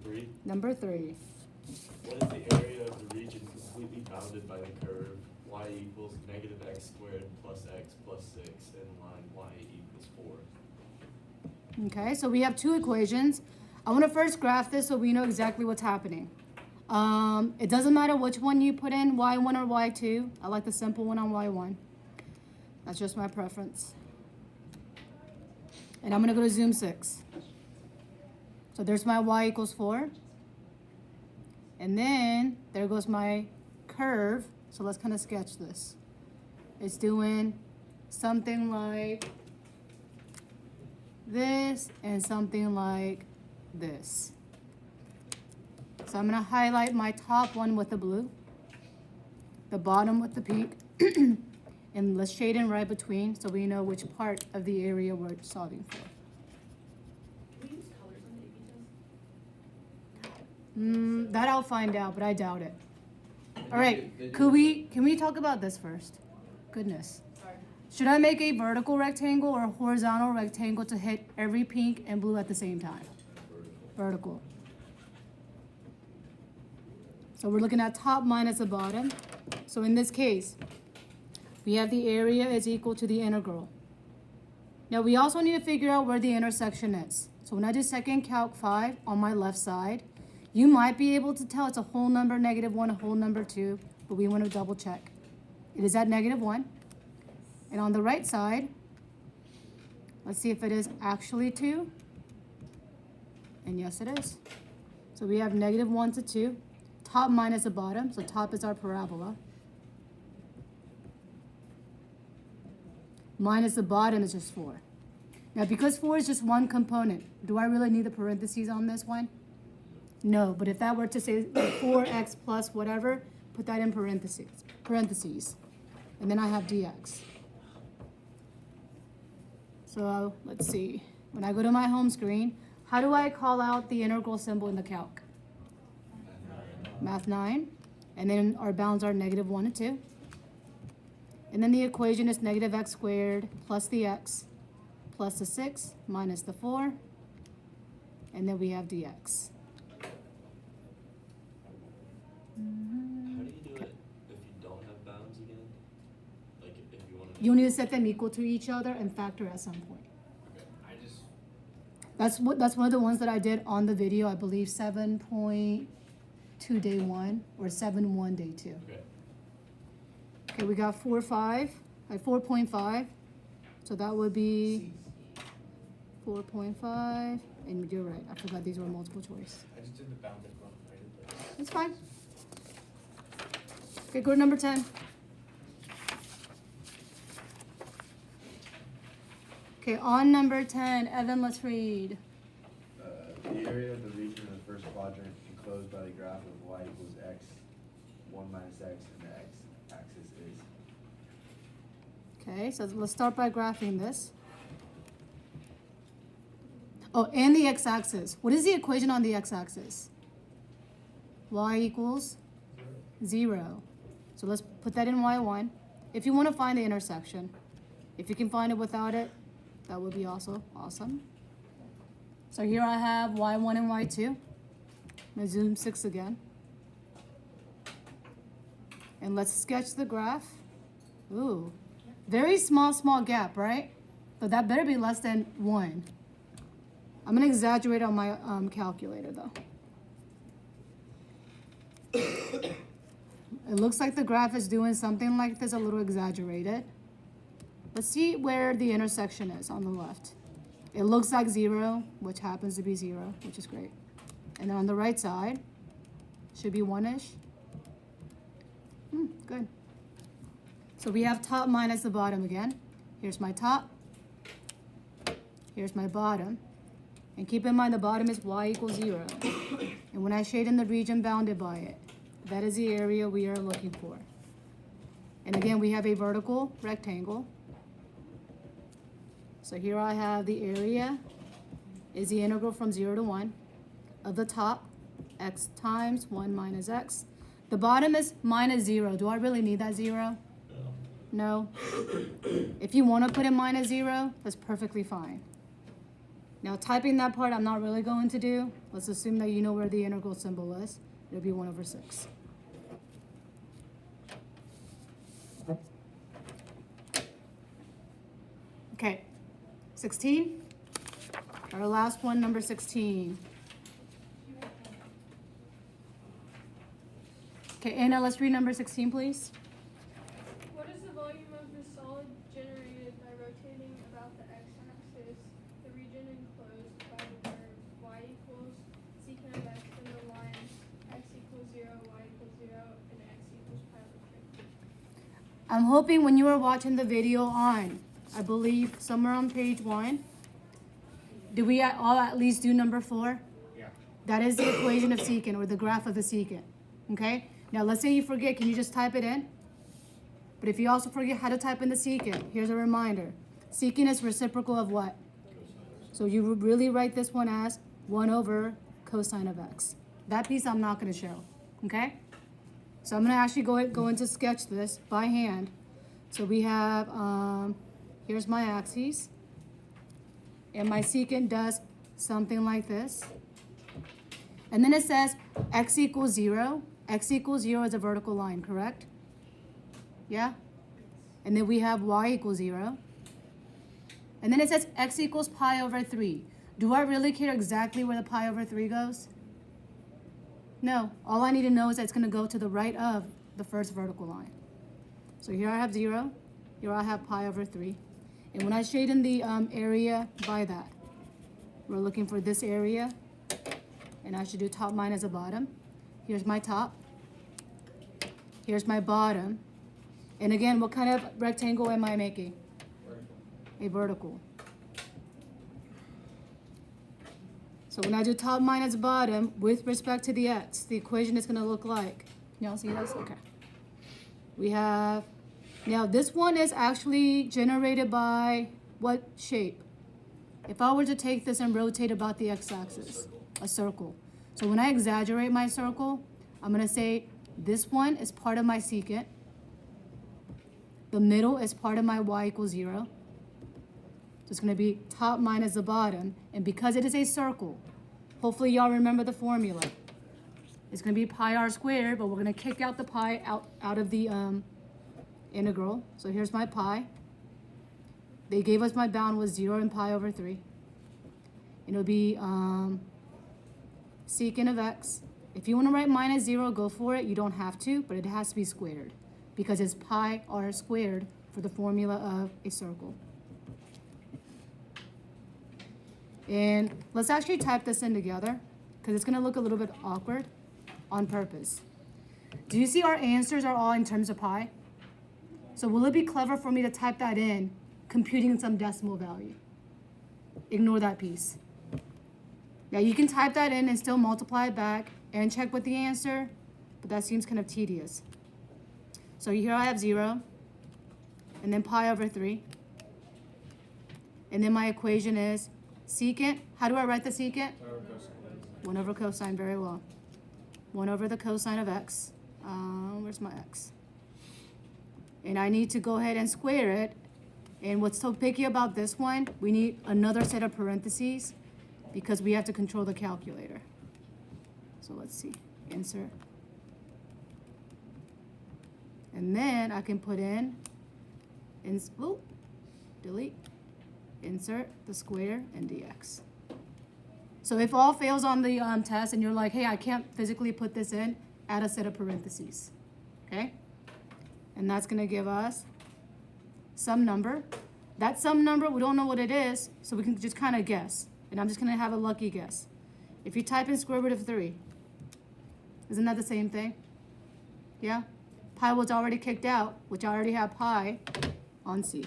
3? Number 3. What is the area of the region completely bounded by the curve y equals negative x squared plus x plus 6 and line y equals 4? Okay, so we have 2 equations. I want to first graph this so we know exactly what's happening. It doesn't matter which one you put in, y1 or y2. I like the simple one on y1. That's just my preference. And I'm going to go to zoom 6. So there's my y equals 4. And then there goes my curve. So let's kind of sketch this. It's doing something like this and something like this. So I'm going to highlight my top one with the blue, the bottom with the pink, and let's shade in right between so we know which part of the area we're solving for. Do we use colors on the AP test? That I'll find out, but I doubt it. All right, can we talk about this first? Goodness. Sorry. Should I make a vertical rectangle or a horizontal rectangle to hit every pink and blue at the same time? Vertical. So we're looking at top minus the bottom. So in this case, we have the area is equal to the integral. Now we also need to figure out where the intersection is. So when I do second calc 5 on my left side, you might be able to tell it's a whole number -1, a whole number 2, but we want to double check. It is at -1. And on the right side, let's see if it is actually 2. And yes, it is. So we have -1 to 2. Top minus the bottom, so top is our parabola. Minus the bottom is just 4. Now, because 4 is just one component, do I really need the parentheses on this one? No, but if that were to say 4x plus whatever, put that in parentheses. And then I have dx. So let's see. When I go to my home screen, how do I call out the integral symbol in the calc? Math 9. And then our bounds are -1 and 2. And then the equation is negative x squared plus the x plus the 6 minus the 4. And then we have dx. How do you do it if you don't have bounds again? Like if you want to... You need to set them equal to each other and factor at some point. Okay. That's one of the ones that I did on the video, I believe 7.2 day 1 or 7.1 day 2. Okay. Okay, we got 4.5. So that would be 4.5. And you're right, I forgot these were multiple choice. I just did the bounded one. That's fine. Okay, go to number 10. Okay, on number 10, Evan, let's read. The area of the region of the first quadrant enclosed by the graph of y equals x, 1 minus x, and the x-axis is. Okay, so let's start by graphing this. Oh, and the x-axis. What is the equation on the x-axis? Y equals 0. So let's put that in y1. If you want to find the intersection, if you can find it without it, that would be also awesome. So here I have y1 and y2. I'm going to zoom 6 again. And let's sketch the graph. Ooh, very small gap, right? But that better be less than 1. I'm going to exaggerate on my calculator, though. It looks like the graph is doing something like this, a little exaggerated. Let's see where the intersection is on the left. It looks like 0, which happens to be 0, which is great. And then on the right side, should be 1-ish. Good. So we have top minus the bottom again. Here's my top. Here's my bottom. And keep in mind the bottom is y equals 0. And when I shade in the region bounded by it, that is the area we are looking for. And again, we have a vertical rectangle. So here I have the area is the integral from 0 to 1 of the top, x times 1 minus x. The bottom is minus 0. Do I really need that 0? No. If you want to put in minus 0, that's perfectly fine. Now typing that part I'm not really going to do. Let's assume that you know where the integral symbol is. It'll be 1/6. Okay, 16. Our last one, number 16. Okay, Anna, let's read number 16, please. What is the volume of the solid generated by rotating about the x-axis, the region enclosed by the curve y equals secant of x from the lines x equals 0, y equals 0, and x equals pi over 3? I'm hoping when you were watching the video on, I believe somewhere on page 1, did we all at least do number 4? Yeah. That is the equation of secant, or the graph of a secant, okay? Now let's say you forget, can you just type it in? But if you also forget how to type in the secant, here's a reminder. Secant is reciprocal of what? So you would really write this one as 1/cosine of x. That piece I'm not gonna show, okay? So I'm gonna actually go into sketch this by hand. So we have, here's my axes. And my secant does something like this. And then it says x equals 0. X equals 0 is a vertical line, correct? Yeah? And then we have y equals 0. And then it says x equals pi over 3. Do I really care exactly where the pi over 3 goes? No. All I need to know is that it's going to go to the right of the first vertical line. So here I have 0. Here I have pi over 3. And when I shade in the area by that, we're looking for this area. And I should do top minus the bottom. Here's my top. Here's my bottom. And again, what kind of rectangle am I making? A vertical. So when I do top minus bottom with respect to the x, the equation is going to look like, y'all see this? Okay. We have, now this one is actually generated by what shape? If I were to take this and rotate about the x-axis, a circle. So when I exaggerate my circle, I'm going to say this one is part of my secant. The middle is part of my y equals 0. So it's going to be top minus the bottom. And because it is a circle, hopefully y'all remember the formula. It's going to be pi r squared, but we're going to kick out the pi out of the integral. So here's my pi. They gave us my bound was 0 and pi over 3. And it'll be secant of x. If you want to write minus 0, go for it. You don't have to, but it has to be squared because it's pi r squared for the formula of a circle. And let's actually type this in together because it's going to look a little bit awkward on purpose. Do you see our answers are all in terms of pi? So will it be clever for me to type that in, computing some decimal value? Ignore that piece. Now you can type that in and still multiply it back and check with the answer, but that seems kind of tedious. So here I have 0, and then pi over 3. And then my equation is secant. How do I write the secant? 1/cosine, very well. 1 the cosine of x. Where's my x? And I need to go ahead and square it. And what's so picky about this one, we need another set of parentheses because we have to control the calculator. So let's see, insert. And then I can put in, delete, insert the square and dx. So if all fails on the test and you're like, hey, I can't physically put this in, add a set of parentheses, okay? And that's gonna give us some number. That some number, we don't know what it is, so we can just kind of guess. And I'm just gonna have a lucky guess. If you type in square root of 3, isn't that the same thing? Yeah? Pi was already kicked out, which I already have pi on C.